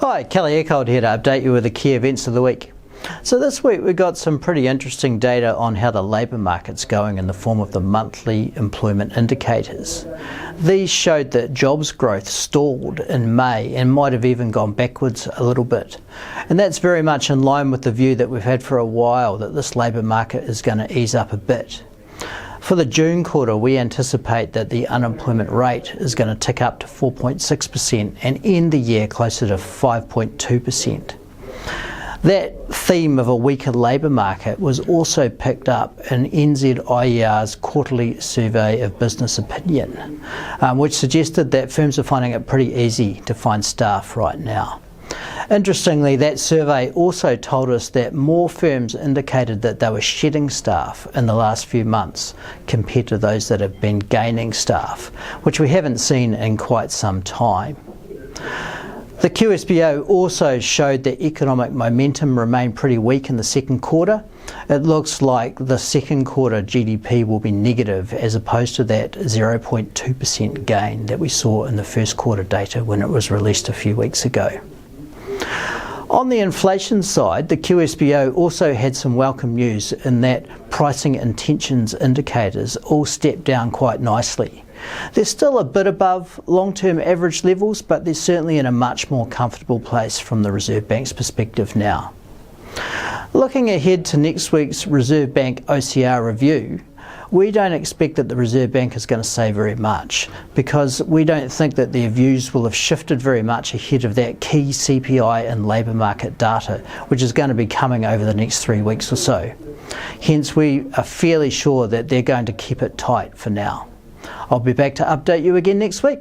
Hi, Kelly Eckhold here to update you with the key events of the week. So this week we got some pretty interesting data on how the labour market's going in the form of the monthly employment indicators. These showed that jobs growth stalled in May and might have even gone backwards a little bit. And that's very much in line with the view that we've had for a while that this labour market is going to ease up a bit. For the June quarter, we anticipate that the unemployment rate is going to tick up to 4.6% and end the year closer to 5.2%. That theme of a weaker labour market was also picked up in NZIER's quarterly survey of business opinion, which suggested that firms are finding it pretty easy to find staff right now. Interestingly, that survey also told us that more firms indicated that they were shedding staff in the last few months compared to those that have been gaining staff, which we haven't seen in quite some time. The QSBO also showed that economic momentum remained pretty weak in the second quarter. It looks like the second quarter GDP will be negative as opposed to that 0.2% gain that we saw in the first quarter data when it was released a few weeks ago. On the inflation side, the QSBO also had some welcome news in that pricing intentions indicators all stepped down quite nicely. They're still a bit above long-term average levels, but they're certainly in a much more comfortable place from the Reserve Bank's perspective now. Looking ahead to next week's Reserve Bank OCR review, we don't expect that the Reserve Bank is going to say very much because we don't think that their views will have shifted very much ahead of that key CPI and labour market data, which is going to be coming over the next 3 weeks or so. Hence, we are fairly sure that they're going to keep it tight for now. I'll be back to update you again next week.